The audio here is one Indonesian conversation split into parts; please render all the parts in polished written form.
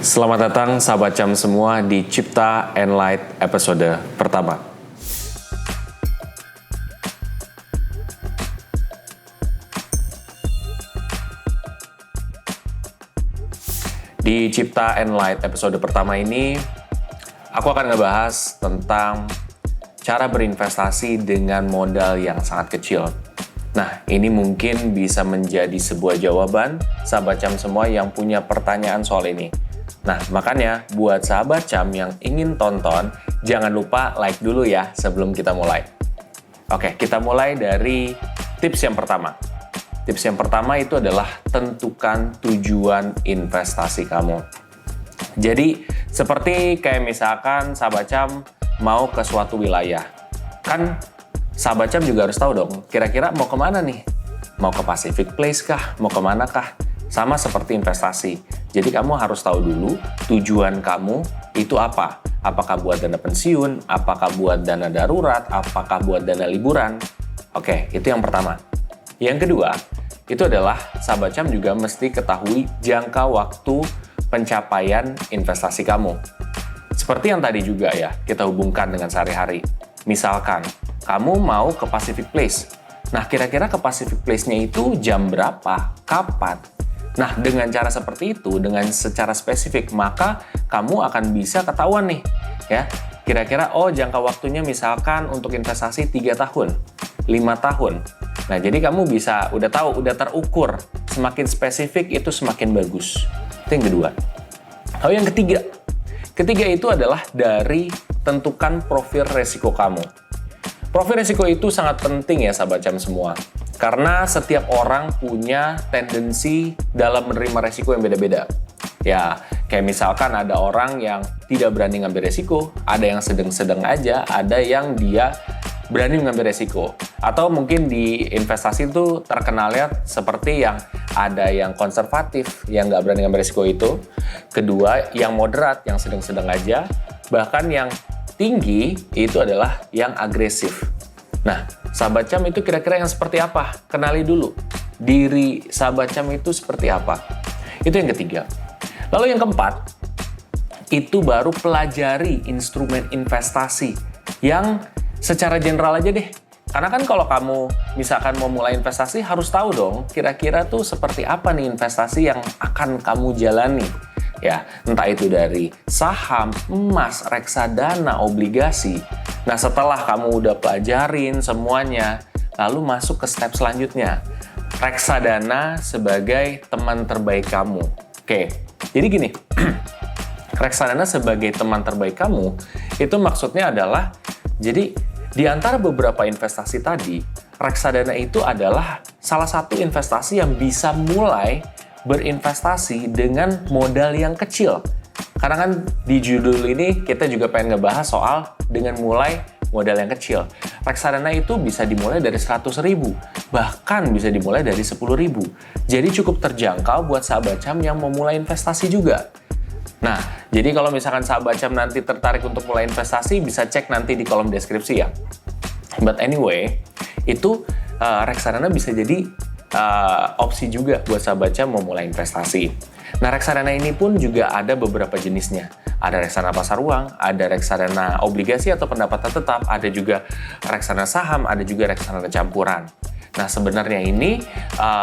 Selamat datang sahabat Cam semua di Cipta and Light episode pertama. Di Cipta and Light episode pertama ini, aku akan ngebahas tentang cara berinvestasi dengan modal yang sangat kecil. Nah, ini mungkin bisa menjadi sebuah jawaban sahabat Cam semua yang punya pertanyaan soal ini. Nah, makanya buat sahabat Cam yang ingin tonton, jangan lupa like dulu ya sebelum kita mulai. Oke, kita mulai dari tips yang pertama. Tips yang pertama itu adalah tentukan tujuan investasi kamu. Jadi, seperti kayak misalkan sahabat Cam mau ke suatu wilayah. Kan sahabat Cam juga harus tahu dong, kira-kira mau kemana nih? Mau ke Pacific Place kah? Mau kemana kah? Sama seperti investasi. Jadi kamu harus tahu dulu tujuan kamu itu apa. Apakah buat dana pensiun? Apakah buat dana darurat? Apakah buat dana liburan? Oke, itu yang pertama. Yang kedua, itu adalah sahabat Cam juga mesti ketahui jangka waktu pencapaian investasi kamu. Seperti yang tadi juga ya, kita hubungkan dengan sehari-hari. Misalkan, kamu mau ke Pacific Place. Nah, kira-kira ke Pacific Place-nya itu jam berapa? Kapan? Nah, dengan cara seperti itu, dengan secara spesifik, maka kamu akan bisa ketahuan nih, ya. Kira-kira, jangka waktunya misalkan untuk investasi 3 tahun, 5 tahun. Nah, jadi kamu bisa, udah tahu, udah terukur. Semakin spesifik itu semakin bagus. Itu yang kedua. Lalu yang ketiga. Ketiga itu adalah dari tentukan profil resiko kamu. Profil resiko itu sangat penting ya sahabat Cam semua. Karena setiap orang punya tendensi dalam menerima resiko yang beda-beda. Ya, kayak misalkan ada orang yang tidak berani ngambil resiko, ada yang sedang-sedang aja, ada yang dia berani mengambil resiko. Atau mungkin di investasi itu terkenalnya seperti yang ada yang konservatif, yang nggak berani ngambil resiko itu. Kedua, yang moderat, yang sedang-sedang aja. Bahkan yang tinggi itu adalah yang agresif. Nah, sahabat Cam itu kira-kira yang seperti apa? Kenali dulu diri sahabat Cam itu seperti apa. Itu yang ketiga. Lalu yang keempat, itu baru pelajari instrumen investasi yang secara general aja deh. Karena kan kalau kamu misalkan mau mulai investasi harus tahu dong kira-kira tuh seperti apa nih investasi yang akan kamu jalani. Ya, entah itu dari saham, emas, reksadana, obligasi. Nah, setelah kamu udah pelajarin semuanya, lalu masuk ke step selanjutnya. Reksadana sebagai teman terbaik kamu. Oke, jadi gini. Reksadana sebagai teman terbaik kamu, itu maksudnya adalah, jadi di antara beberapa investasi tadi, reksadana itu adalah salah satu investasi yang bisa mulai berinvestasi dengan modal yang kecil. Karena kan di judul ini kita juga pengen ngebahas soal dengan mulai modal yang kecil. Reksadana itu bisa dimulai dari 100.000, bahkan bisa dimulai dari 10.000. Jadi cukup terjangkau buat sahabat Cam yang mau mulai investasi juga. Nah, jadi kalau misalkan sahabat Cam nanti tertarik untuk mulai investasi, bisa cek nanti di kolom deskripsi ya. But anyway, itu reksadana bisa jadi opsi juga buat sahabat Cam mau mulai investasi. Nah, reksadana ini pun juga ada beberapa jenisnya. Ada reksadana pasar uang, ada reksadana obligasi atau pendapatan tetap, ada juga reksadana saham, ada juga reksadana campuran. Nah, sebenarnya ini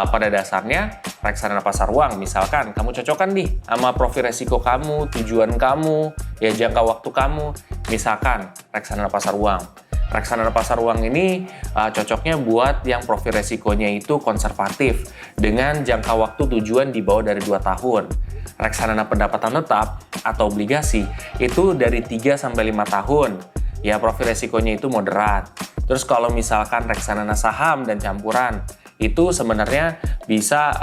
pada dasarnya reksadana pasar uang, misalkan kamu cocokkan nih sama profil resiko kamu, tujuan kamu, ya jangka waktu kamu, misalkan reksadana pasar uang. Reksadana pasar uang ini cocoknya buat yang profil resikonya itu konservatif dengan jangka waktu tujuan di bawah dari 2 tahun. Reksadana pendapatan tetap atau obligasi itu dari 3 sampai 5 tahun. Ya, profil resikonya itu moderat. Terus kalau misalkan reksadana saham dan campuran itu sebenarnya bisa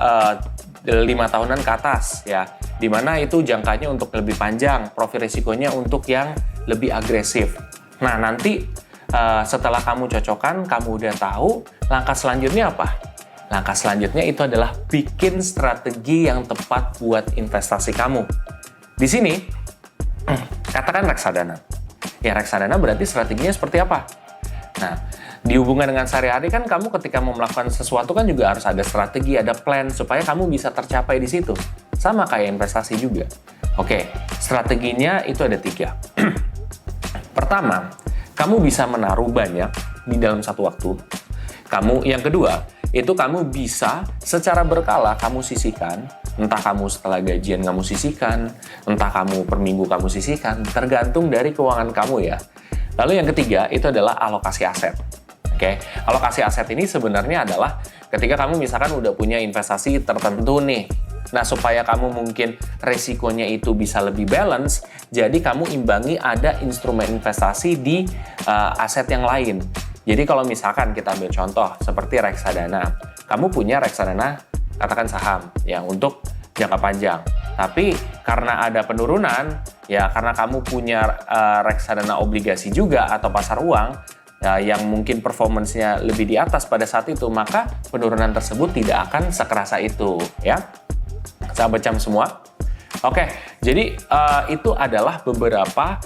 5 tahunan ke atas ya. Dimana itu jangkanya untuk lebih panjang, profil resikonya untuk yang lebih agresif. Nah, nanti setelah kamu cocokkan, kamu udah tahu langkah selanjutnya apa? Langkah selanjutnya itu adalah bikin strategi yang tepat buat investasi kamu. Di sini, katakan reksadana. Ya, reksadana berarti strateginya seperti apa? Nah, dihubungkan dengan sehari-hari kan kamu ketika mau melakukan sesuatu kan juga harus ada strategi, ada plan supaya kamu bisa tercapai di situ. Sama kayak investasi juga. Oke, strateginya itu ada 3. Pertama, kamu bisa menaruh banyak di dalam satu waktu. Yang kedua, itu kamu bisa secara berkala kamu sisihkan. Entah kamu setelah gajian kamu sisihkan, entah kamu per minggu kamu sisihkan, tergantung dari keuangan kamu ya. Lalu yang ketiga, itu adalah alokasi aset. Oke, alokasi aset ini sebenarnya adalah ketika kamu misalkan udah punya investasi tertentu nih. Nah, supaya kamu mungkin resikonya itu bisa lebih balance, jadi kamu imbangi ada instrumen investasi di aset yang lain. Jadi kalau misalkan kita ambil contoh seperti reksadana, kamu punya reksadana katakan saham ya untuk jangka panjang. Tapi karena ada penurunan, ya karena kamu punya reksadana obligasi juga atau pasar uang, yang mungkin performance-nya lebih di atas pada saat itu, maka penurunan tersebut tidak akan sekerasa itu ya. Sahabat Cam semua. Oke, jadi itu adalah beberapa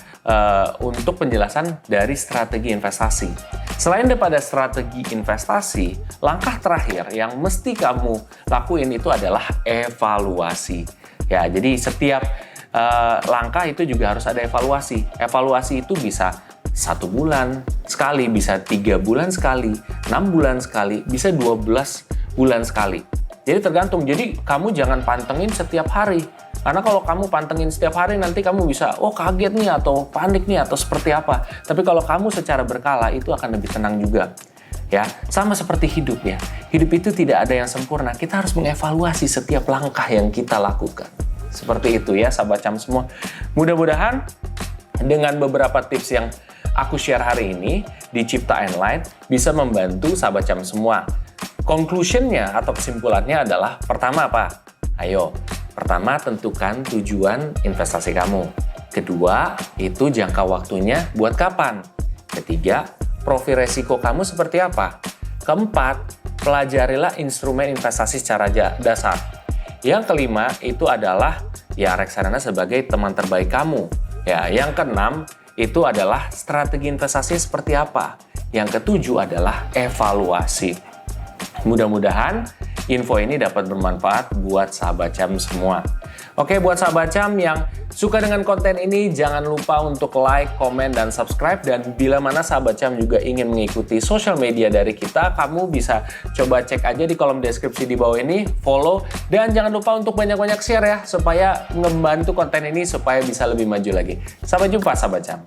untuk penjelasan dari strategi investasi. Selain daripada strategi investasi, langkah terakhir yang mesti kamu lakuin itu adalah evaluasi. Ya, jadi setiap langkah itu juga harus ada evaluasi. Evaluasi itu bisa 1 bulan sekali, bisa 3 bulan sekali, 6 bulan sekali, bisa 12 bulan sekali. Jadi tergantung, jadi kamu jangan pantengin setiap hari. Karena kalau kamu pantengin setiap hari, nanti kamu bisa, kaget nih, atau panik nih, atau seperti apa. Tapi kalau kamu secara berkala, itu akan lebih tenang juga. Ya, sama seperti hidup ya. Hidup itu tidak ada yang sempurna. Kita harus mengevaluasi setiap langkah yang kita lakukan. Seperti itu ya, sahabat Cam semua. Mudah-mudahan dengan beberapa tips yang aku share hari ini di Cipta Enlight bisa membantu sahabat Cam semua. Conclusion-nya atau kesimpulannya adalah, pertama apa? Ayo, pertama tentukan tujuan investasi kamu. Kedua, itu jangka waktunya buat kapan. Ketiga, profil resiko kamu seperti apa. Keempat, pelajarilah instrumen investasi secara dasar. Yang kelima, itu adalah ya reksadana sebagai teman terbaik kamu. Ya, yang keenam, itu adalah strategi investasi seperti apa. Yang ketujuh adalah evaluasi. Mudah-mudahan info ini dapat bermanfaat buat sahabat Cam semua. Oke, buat sahabat Cam yang suka dengan konten ini, jangan lupa untuk like, komen, dan subscribe. Dan bila mana sahabat Cam juga ingin mengikuti sosial media dari kita, kamu bisa coba cek aja di kolom deskripsi di bawah ini, follow. Dan jangan lupa untuk banyak-banyak share ya, supaya membantu konten ini supaya bisa lebih maju lagi. Sampai jumpa sahabat Cam.